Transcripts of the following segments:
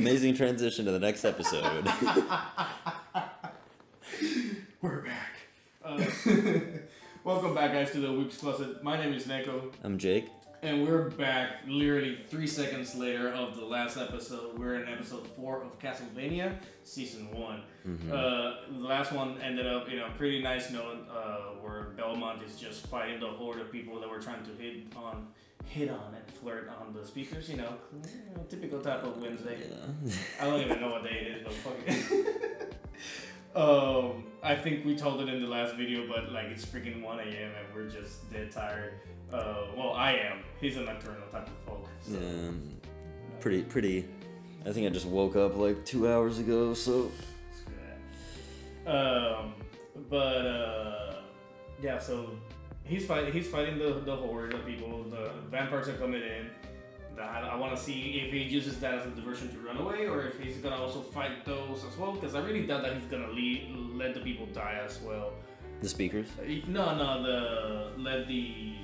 Amazing transition to the next episode. We're back. Welcome back, guys, to the Weebs Closet. My name is Nekko. I'm Jake. And we're back literally 3 seconds later of the last episode. We're in episode 4 of Castlevania, season 1. Mm-hmm. The last one ended up in a pretty nice note where Belmont is just fighting the horde of people that were trying to hit on and flirt on the speakers, typical type of Wednesday. Yeah. I don't even know what day it is, but fuck it. I think we told it in the last video, but like it's freaking 1 a.m. and we're just dead tired. Well, I am. He's a nocturnal type of folk. So. Yeah, pretty. I think I just woke up like 2 hours ago, so. Yeah. So he's fighting the horde of people. The vampires are coming in. I want to see if he uses that as a diversion to run away, or if he's gonna also fight those as well. Because I really doubt that he's gonna let the people die as well. The speakers? Let the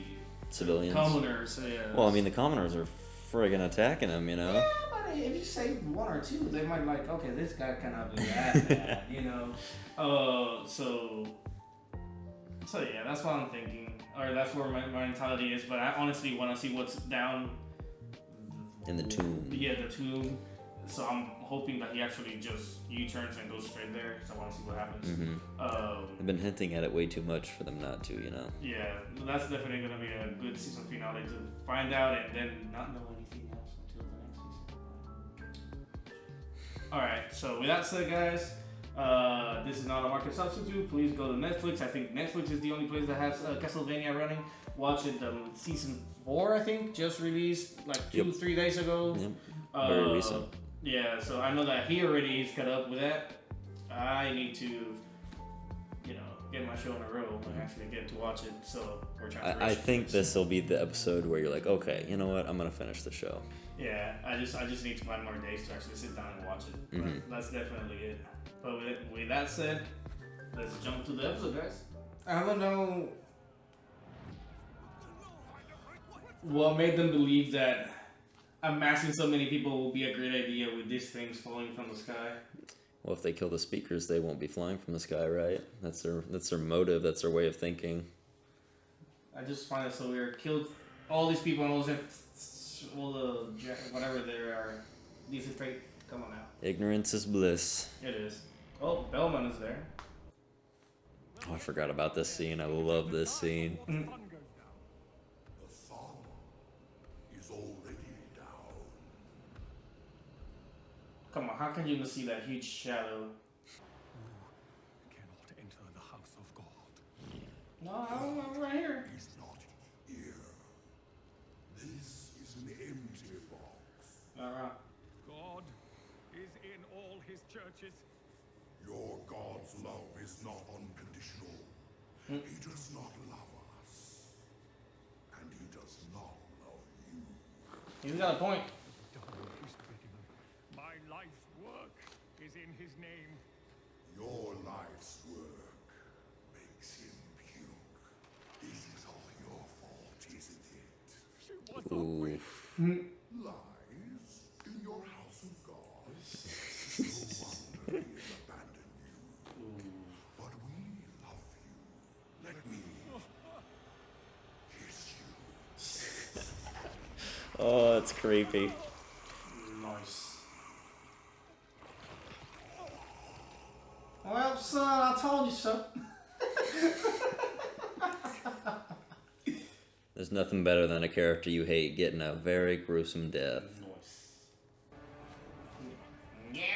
civilians. Commoners. Yes. Well, I mean, the commoners are friggin' attacking him, Yeah, but if you save 1 or 2, they might like, okay, this guy cannot be that bad, So yeah, that's what I'm thinking, or that's where my mentality is. But I honestly want to see what's down in the tomb. Yeah, the tomb. So I'm hoping that he actually just U-turns and goes straight there. So I want to see what happens. Mm-hmm. I've been hinting at it way too much for them not to, Yeah, that's definitely going to be a good season finale to find out and then not know anything else until the next season. Alright, so with that said, guys, this is not a market substitute. Please go to Netflix. I think Netflix is the only place that has Castlevania running. Watch it. Season 4, I think, just released like 2-3 days ago. Yep. Very recent. Yeah, so I know that he already is caught up with that. I need to, get my show in a row and actually get to watch it. So we're trying to. I think this will be the episode where you're like, okay, you know what? I'm gonna finish the show. Yeah, I just need to find more days to actually sit down and watch it. Mm-hmm. That's definitely it. But with that said, let's jump to the episode, guys. I don't know what made them believe that amassing so many people will be a great idea with these things falling from the sky. Well, if they kill the speakers, they won't be flying from the sky, right? That's their motive. That's their way of thinking. I just find it so weird. Killed all these people and all the whatever they are. These are fake. Come on now. Ignorance is bliss. It is. Oh, Bellman is there. Oh, I forgot about this scene. I love this scene. Come on, how can you see that huge shadow? Cannot enter the house of God. No, I'm right here. He's not here. This is an empty box. Alright. God is in all his churches. Your God's love is not unconditional. He does not love us. And he does not love you. He's got a point. My life's work is in his name. Your life's work makes him puke. This is all your fault, isn't it? She was Ooh. Lies in your house of God. No wonder he has abandoned you. But we love you. Let me kiss you. Oh, that's creepy. Nice. Well, son, I told you so. There's nothing better than a character you hate getting a very gruesome death. Nice. Get it.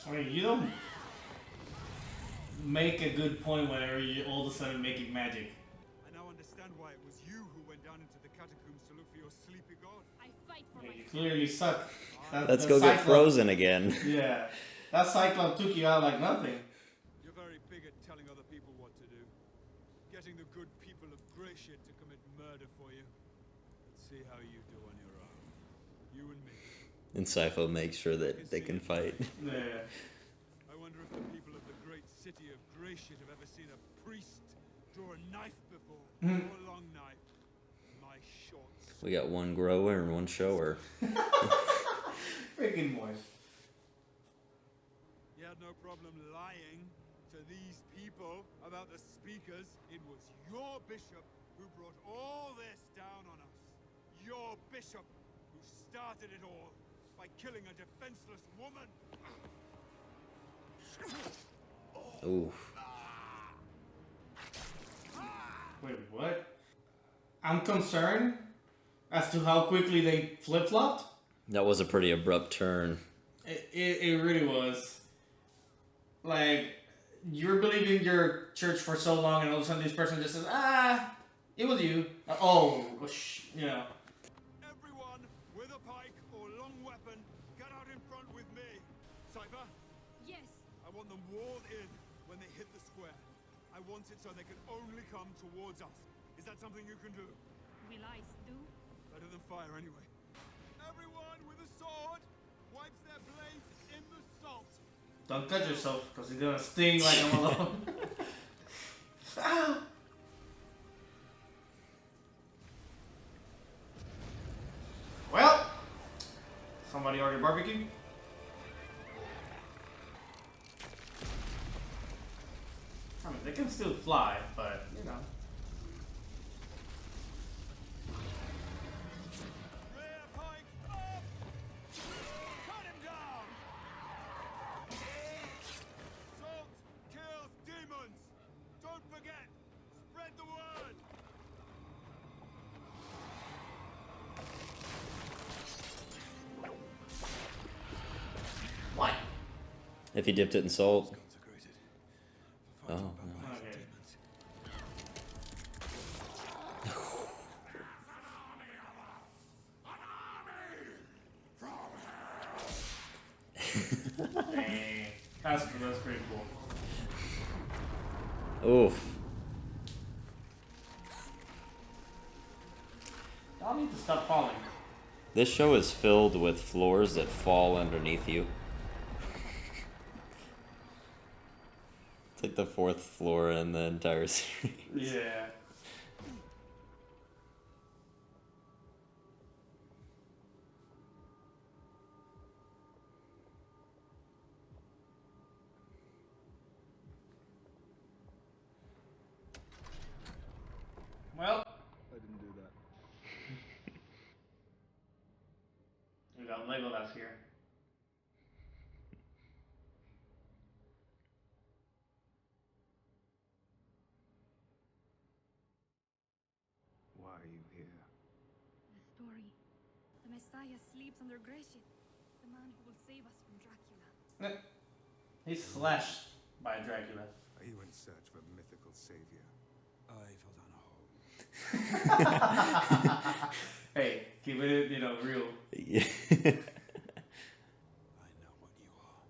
I mean, you don't make a good point whenever you all of a sudden making magic. I now understand why it was you who went down into the catacombs to look for your sleepy god. I fight for Yeah, my you clearly suck. Let's go get frozen again. Yeah, that Cyclops took you out like nothing. You're very big at telling other people what to do. And Sypha makes sure that they can fight. Yeah. I wonder if the people of the great city of Gracious have ever seen a priest draw a knife before. Or a long knife. My shorts. We got one grower and one shower. Freaking moist. You had no problem lying to these people about the speakers. It was your bishop who brought all this down on us. Your bishop who started it all by killing a defenseless woman. Ooh. Wait, what? I'm concerned as to how quickly they flip-flopped. That was a pretty abrupt turn. It really was. Like, you're believing your church for so long, and all of a sudden this person just says, it was you. You know. Everyone with a pike or long weapon, get out in front with me. Sypha, Yes. I want them walled in when they hit the square. I want it so they can only come towards us. Is that something you can do? Will I do? Better than fire, anyway. Everyone with a sword wipes their blades in the salt. Don't cut yourself, because it's gonna sting like I'm alone. Well, somebody already barbecued? I mean, they can still fly, but, you know. Rear pike up! Cut him down! Salt kills demons! Don't forget! Spread the word! What? If he dipped it in salt. Consecrated. Oh. Okay. Dang. That's pretty cool. Oof. Y'all need to stop falling. This show is filled with floors that fall underneath you. It's like the fourth floor in the entire series. Yeah. Well, I didn't do that. we got Legolas here. Why are you here? The story. The Messiah sleeps under Grecian. The man who will save us from Dracula. He's slashed by Dracula. Are you in search of a mythical savior? I fell down a hole. Hey, keep it, real. Yeah. I know what you are.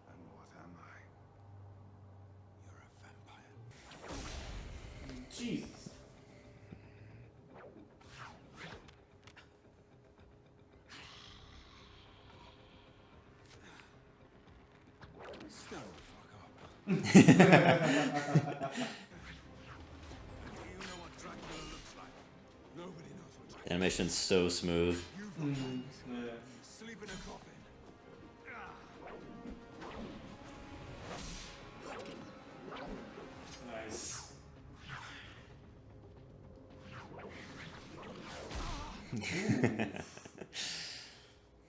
And what am I? You're a vampire. Jesus. Still, fuck up. Do you know what Dracula looks like? Nobody knows what Dracula Animation's so smooth. You've Yeah. sleep in a coffin. Nice.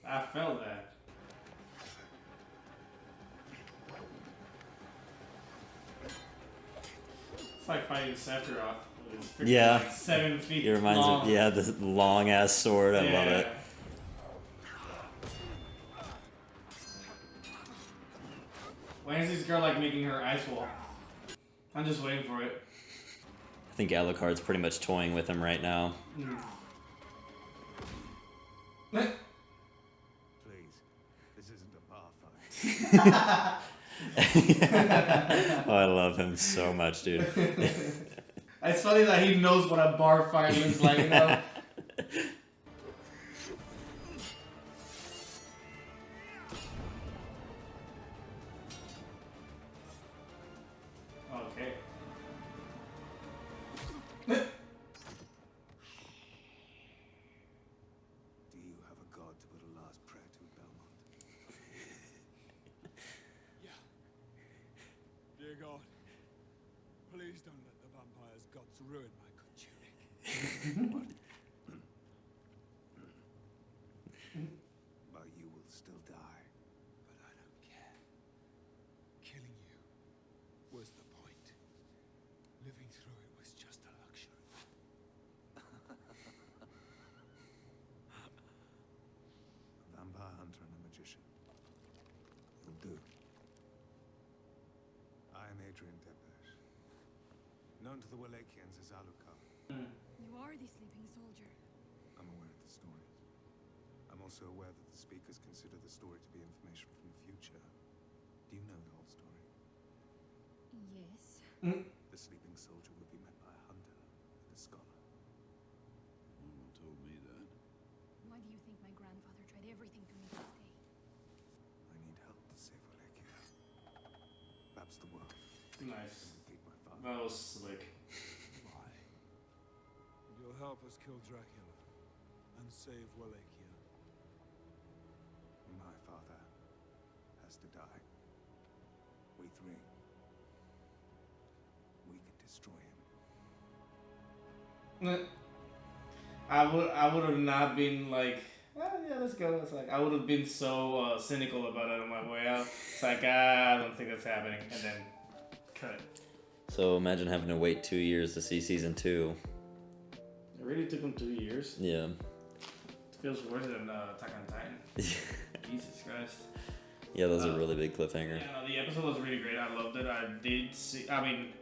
I felt that. It's like fighting Sephiroth. It's freaking Yeah. like 7 feet It reminds long. me, yeah, this long ass sword. I love it. When is this girl like making her ice wall? I'm just waiting for it. I think Alucard's pretty much toying with him right now. Please, this isn't a bar fight. Oh, I love him so much, dude. It's funny that he knows what a bar fight looks like, you know? Please don't let the vampire's gods ruin my good tunic. But you will still die. But I don't care. Killing you was the point. Living through it was just a luxury. A vampire hunter and a magician. You'll do. I am Adrian Depeche, known to the Wallachians as Alucard. You are the sleeping soldier. I'm aware of the story. I'm also aware that the speakers consider the story to be information from the future. Do you know the whole story? Yes. The sleeping soldier will be met by a hunter and a scholar. No one told me that. Why do you think my grandfather tried everything to make us stay? I need help to save Wallachia. Perhaps the world. Nice. And defeat my father. That was slick. Why? You'll help us kill Dracula and save Wallachia. My father has to die. We three. We could destroy him. I would have not been like, yeah, let's go. It's like I would have been so cynical about it on my way out. It's like, I don't think that's happening, and then cut. So imagine having to wait 2 years to see season 2. It really took them 2 years. Yeah. It feels worse than Attack on Titan. Jesus Christ. Yeah, that was a really big cliffhanger. Yeah, no, the episode was really great. I loved it. I did see. I mean,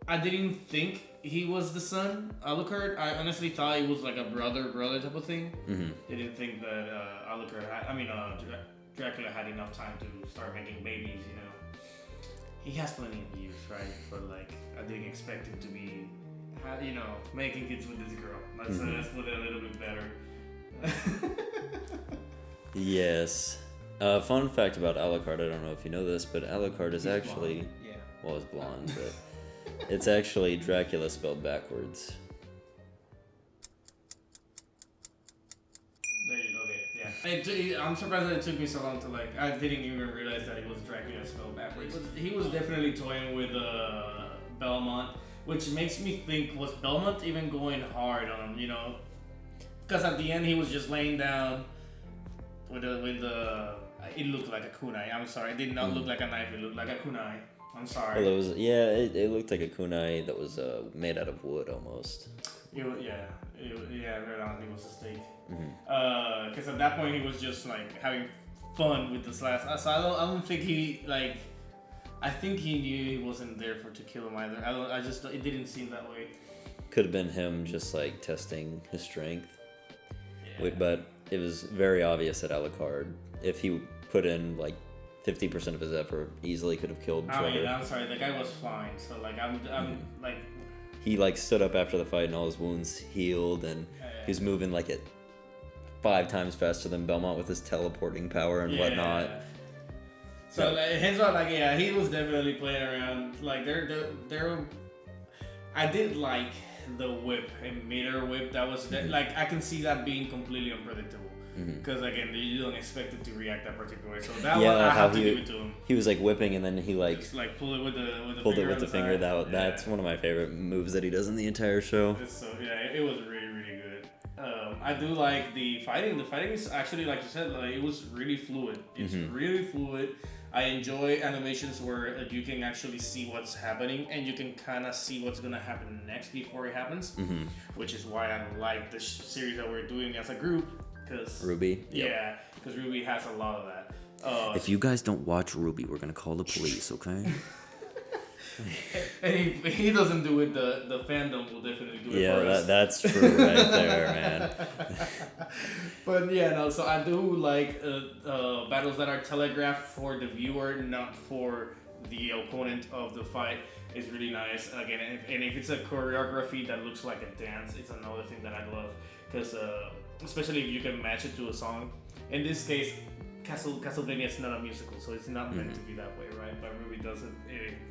I didn't think he was the son, Alucard. I honestly thought he was like a brother type of thing. Mm-hmm. Didn't think that Alucard had. I mean, Dracula had enough time to start making babies. You know, he has plenty of youth, right? But like, I didn't expect him to be, you know, making kids with this girl. Let's put it a little bit better. Yes. Fun fact about Alucard, I don't know if you know this, but Alucard is actually... blonde. Yeah. Well, it's blonde, but it's actually Dracula spelled backwards. There you go. Yeah. I'm surprised that it took me so long to like. I didn't even realize that it was Dracula spelled backwards. He was definitely toying with Belmont, which makes me think, was Belmont even going hard on him? You know, because at the end he was just laying down with the. It looked like a kunai. I'm sorry. It did not look like a knife. It looked like a kunai. I'm sorry. Well, it looked like a kunai that was made out of wood almost. Right on. It was a steak. Because at that point he was just like having fun with the slash. So I don't think he like. I think he knew he wasn't there to kill him either. It didn't seem that way. Could have been him just like testing his strength. Yeah. But it was very obvious that Alucard, if he put in like 50% of his effort, easily could have killed Trevor. I mean, I'm sorry, the guy was fine. So like I'm like. He like stood up after the fight and all his wounds healed, and he was moving like at 5 times faster than Belmont with his teleporting power and whatnot. So like, hence why, like, yeah, he was definitely playing around. Like they're I did like the whip, a meter whip. That was like I can see that being completely unpredictable. Because again, you don't expect it to react that particular way. So that one I have to give it to him. He was like whipping, and then he like just like pull it with the pulled finger it with the finger. That's one of my favorite moves that he does in the entire show. So yeah, it was really good. I do like the fighting. The fighting is actually, like you said, like it was really fluid. It's really fluid. I enjoy animations where you can actually see what's happening and you can kind of see what's gonna happen next before it happens, which is why I like the series that we're doing as a group. Cause Ruby. Yeah, because Ruby has a lot of that. If you guys don't watch Ruby, we're gonna call the police, okay? And if he doesn't do it, the fandom will definitely do it for us. That's true right there, man. But yeah, no, so I do like battles that are telegraphed for the viewer, not for the opponent of the fight. Is really nice. Again, and if it's a choreography that looks like a dance, it's another thing that I love. Because especially if you can match it to a song. In this case, Castlevania is not a musical, so it's not meant to be that way, right? But Ruby does it.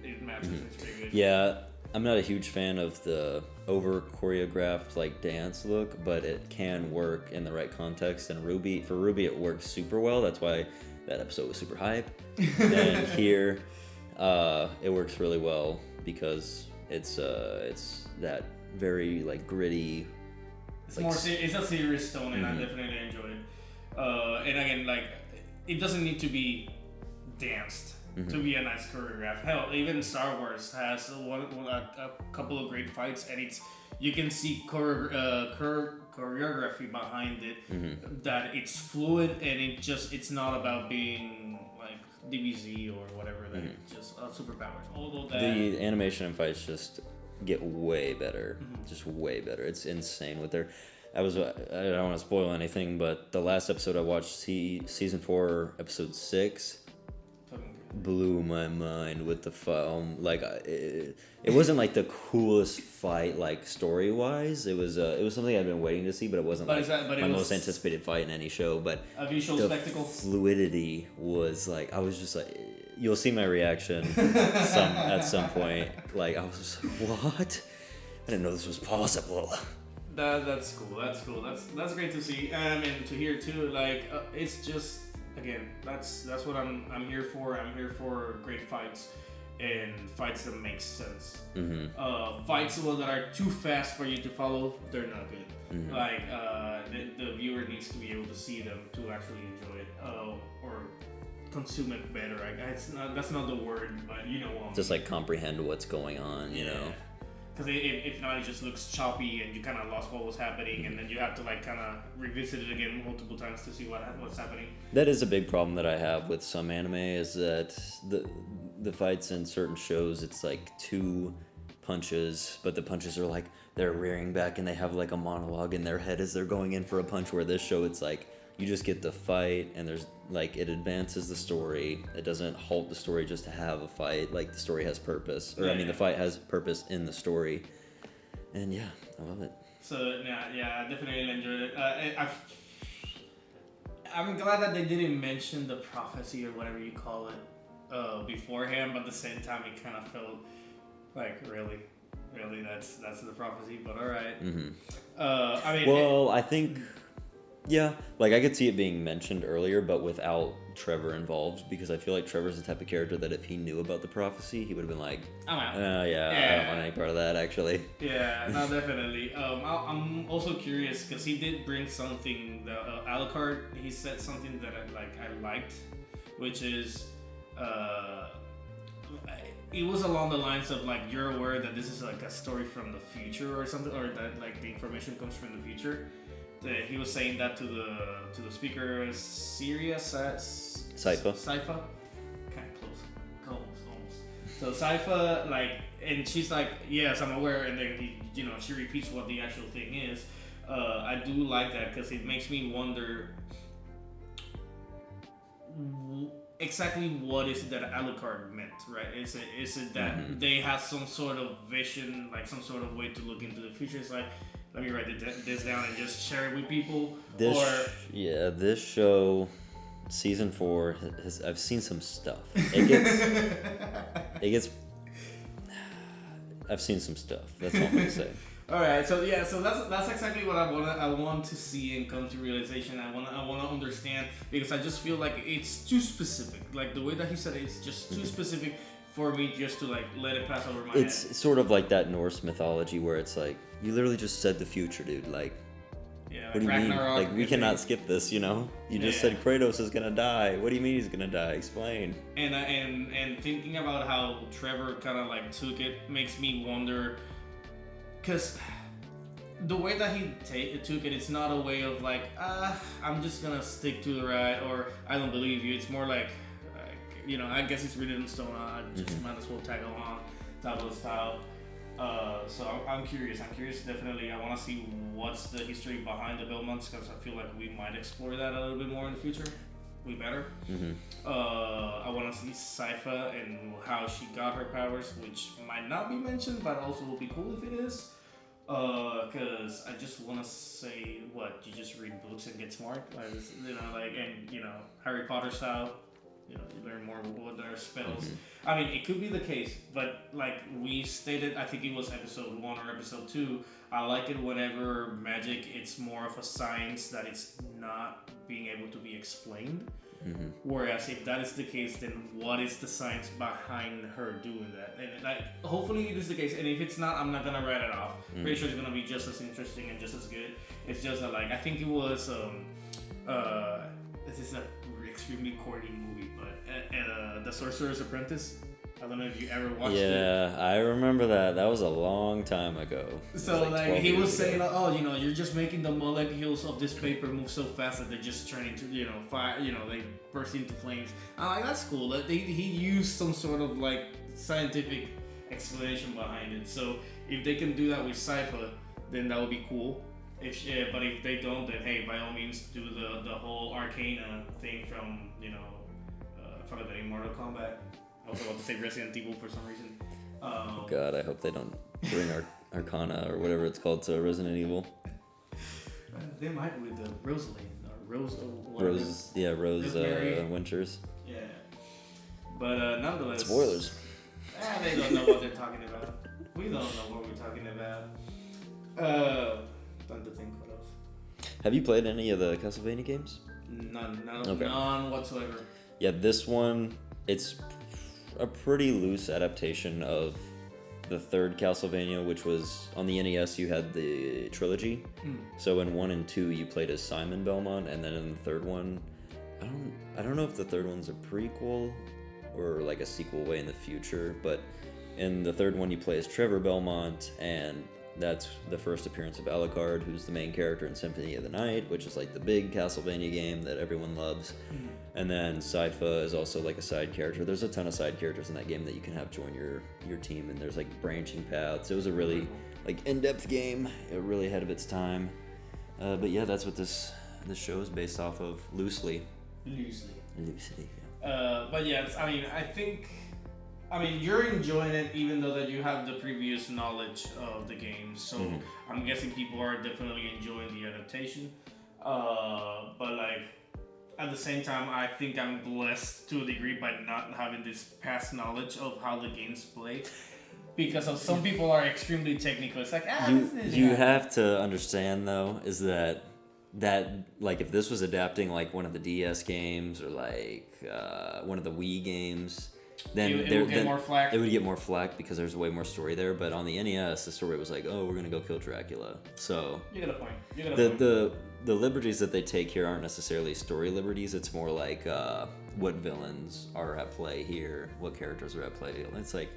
It matches. It's pretty good. Yeah, I'm not a huge fan of the over choreographed like dance look, but it can work in the right context. And for Ruby, it works super well. That's why that episode was super hype. And here, it works really well because it's that very like gritty. It's like, more. It's a serious tone, and I definitely enjoy it. And again, like it doesn't need to be danced to be a nice choreograph. Hell, even Star Wars has a couple of great fights, and you can see choreography behind it. That it's fluid, and it's not about being like DBZ or whatever. That it's just superpowers. Although the animation and fights just get way better, just way better. It's insane with their. I don't want to spoil anything, but the last episode I watched, season 4, episode 6, blew my mind with the film. Like it wasn't like the coolest fight, like story wise. It was something I've been waiting to see, but it wasn't my most anticipated fight in any show. But a visual the spectacle. Fluidity was like, I was just like, you'll see my reaction at some point. Like I was just like, what? I didn't know this was possible. That's cool. That's great to see, and to hear too. Like it's just again, that's what I'm here for. I'm here for great fights and fights that make sense. Fights that are too fast for you to follow, they're not good. Like the viewer needs to be able to see them to actually enjoy it or consume it better. That's not the word, but you know what I mean. Just like comprehend what's going on, you know. Because if not, it just looks choppy and you kind of lost what was happening, and then you have to like kind of revisit it again multiple times to see what's happening. That is a big problem that I have with some anime, is that the fights in certain shows, it's like 2 punches, but the punches are like they're rearing back and they have like a monologue in their head as they're going in for a punch, where this show it's like you just get the fight and there's like it advances the story. It doesn't halt the story just to have a fight. Like the story has purpose, or the fight has purpose in the story. And yeah, I love it. So yeah, I definitely enjoyed it. I'm glad that they didn't mention the prophecy or whatever you call it beforehand, but at the same time it kind of felt like really that's the prophecy. But all right. I mean, well, I think. Yeah, like I could see it being mentioned earlier, but without Trevor involved, because I feel like Trevor's the type of character that if he knew about the prophecy, he would have been like, I'm out. I don't want any part of that, actually. Yeah, no, definitely. I'm also curious because he did bring something. The Alucard, he said something that I liked, which is, it was along the lines of like, you're aware that this is like a story from the future or something, or that like the information comes from the future. He was saying that to the speaker, Sypha. Kind of close, almost. So Sypha, like, and she's like, yes, I'm aware, and then she repeats what the actual thing is. I do like that because it makes me wonder exactly what is it that Alucard meant, right? Is it that they have some sort of vision, like some sort of way to look into the future? It's like, let me write this down and just share it with people. This show, season 4, I've seen some stuff. I've seen some stuff. That's all I'm gonna say. All right, so that's exactly what I want to see and come to realization. I want to understand, because I just feel like it's too specific. Like the way that he said it, it's just too specific for me just to like let it pass over my head. It's sort of like that Norse mythology where it's like, you literally just said the future, dude. Like, what do you mean? Like, we cannot skip this, you know? You just said Kratos is gonna die. What do you mean he's gonna die? Explain. And thinking about how Trevor kind of like took it makes me wonder, because the way that he took it, it's not a way of like, I'm just gonna stick to the right, or I don't believe you. It's more like, I guess it's written in stone. I just might as well tag along, tablet style. So I'm curious. Definitely, I want to see what's the history behind the Belmonts, because I feel like we might explore that a little bit more in the future. We better. I want to see Sypha and how she got her powers, which might not be mentioned, but also will be cool if it is. Because I just want to say, you just read books and get smart, Harry Potter style. You learn more what their spells. I mean, it could be the case, but like we stated, I think it was episode 1 or episode 2. I like it whenever magic, it's more of a science that it's not being able to be explained. Whereas if that is the case, then what is the science behind her doing that? And like, hopefully it is the case. And if it's not, I'm not gonna write it off. Pretty sure it's gonna be just as interesting and just as good. It's just that, like, I think it was this is an extremely corny movie, but The Sorcerer's Apprentice. I don't know if you ever watched it. Yeah, I remember that. That was a long time ago. So like 12 he was years saying, ago. like, oh, you know, you're just making the molecules of this paper move so fast that they just turn into, you know, fire. You know, they burst into flames. I'm like, that's cool. Like, he used some sort of like scientific explanation behind it. So if they can do that with Sypha, then that would be cool. But if they don't, then hey, by all means, do the whole Arcana thing from, you know, from the name Mortal Kombat. I was about to say Resident Evil for some reason. Oh God, I hope they don't bring Arcana or whatever it's called to Resident Evil. They might with the Rosalind or Rose. Whatever. Rose Rosemary. Winters. Yeah, but nonetheless. Spoilers. They don't know what they're talking about. We don't know what we're talking about. Trying to think what else. Have you played any of the Castlevania games? None whatsoever. Yeah, this one, it's a pretty loose adaptation of the third Castlevania, which was on the NES. You had the trilogy. So in 1 and 2 you played as Simon Belmont, and then in the third one, I don't know if the third one's a prequel or like a sequel way in the future, but in the third one you play as Trevor Belmont, and that's the first appearance of Alucard, who's the main character in Symphony of the Night, which is like the big Castlevania game that everyone loves. And then Sypha is also like a side character. There's a ton of side characters in that game that you can have join your team, and there's like branching paths. It was a really like in-depth game, really ahead of its time. But yeah, that's what this show is based off of loosely. Loosely. Yeah. But yeah, I mean, you're enjoying it even though that you have the previous knowledge of the game. So I'm guessing people are definitely enjoying the adaptation. But like, at the same time, I think I'm blessed to a degree by not having this past knowledge of how the games play. Because of some people are extremely technical. It's like, you have to understand though, is that like if this was adapting like one of the DS games or like one of the Wii games, then it would get more flack. It would get more flack because there's way more story there. But on the NES, the story was like, oh, we're gonna go kill Dracula. So you got a point. The liberties that they take here aren't necessarily story liberties. It's more like what villains are at play here, what characters are at play. It's like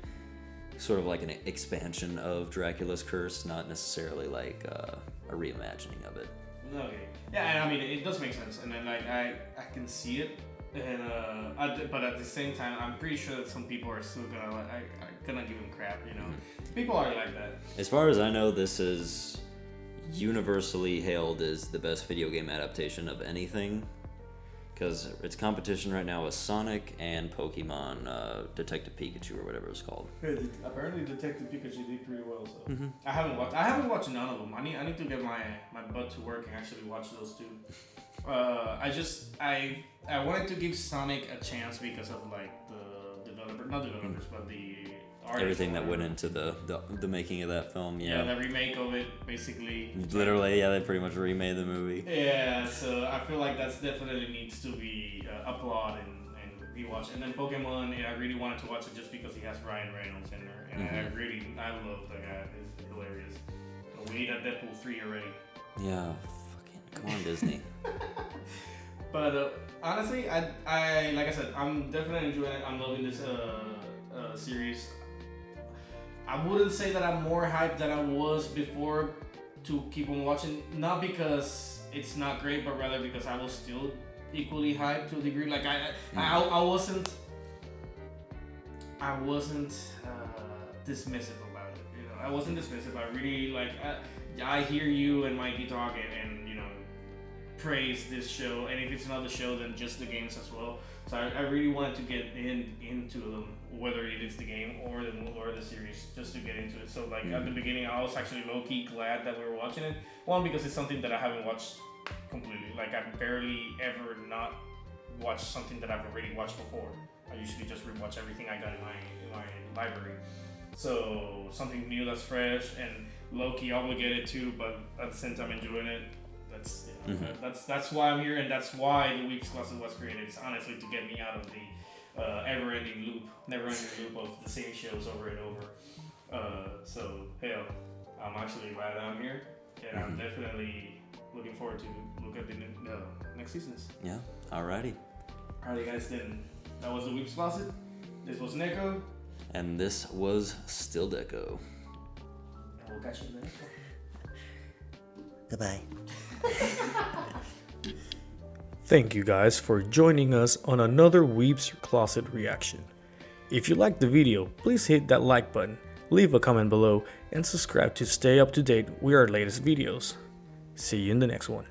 sort of like an expansion of Dracula's curse, not necessarily like a reimagining of it. Okay. Yeah, and I mean it does make sense, and then like I can see it, and but at the same time, I'm pretty sure that some people are still gonna give him crap. You know, people are like that. As far as I know, this is universally hailed as the best video game adaptation of anything, because it's competition right now with Sonic and Pokemon Detective Pikachu or whatever it's called. Apparently Detective Pikachu did pretty well, so I haven't watched none of them. I need to get my butt to work and actually watch those two. I wanted to give Sonic a chance because of like but the artists. Everything that went into the making of that film, yeah, the remake of it, basically. Literally, yeah, they pretty much remade the movie. Yeah, so I feel like that's definitely needs to be applauded and rewatched. And then Pokemon, I really wanted to watch it just because he has Ryan Reynolds in there, and I love the guy. It's hilarious. So we need a Deadpool 3 already. Yeah, fucking come on, Disney. But honestly, I like I said, I'm definitely enjoying it. I'm loving this series. I wouldn't say that I'm more hyped than I was before to keep on watching. Not because it's not great, but rather because I was still equally hyped to a degree. Like I wasn't dismissive about it. You know, I wasn't dismissive. I really like. I hear you and Mikey talking, and you know, praise this show. And if it's not the show, then just the games as well. So I really wanted to get into them, whether it is the game or the series, just to get into it. So like at the beginning, I was actually low-key glad that we were watching it. One, because it's something that I haven't watched completely. Like I barely ever not watched something that I've already watched before. I usually just rewatch everything I got in my library. So something new that's fresh and low-key obligated to, but at the same time enjoying it. That's why I'm here, and that's why the Weebs Closet was created. It's honestly to get me out of the never-ending loop of the same shows over and over. So hell, I'm actually glad I'm here, and I'm definitely looking forward to look at the next seasons. Yeah. Alrighty. Alright, guys. Then that was the Weebs Closet. This was Nekko. And this was Still Deco. And we'll catch you in the next one. Goodbye. Thank you guys for joining us on another Weebs Closet reaction. If you liked the video, please hit that like button, leave a comment below, and subscribe to stay up to date with our latest videos. See you in the next one.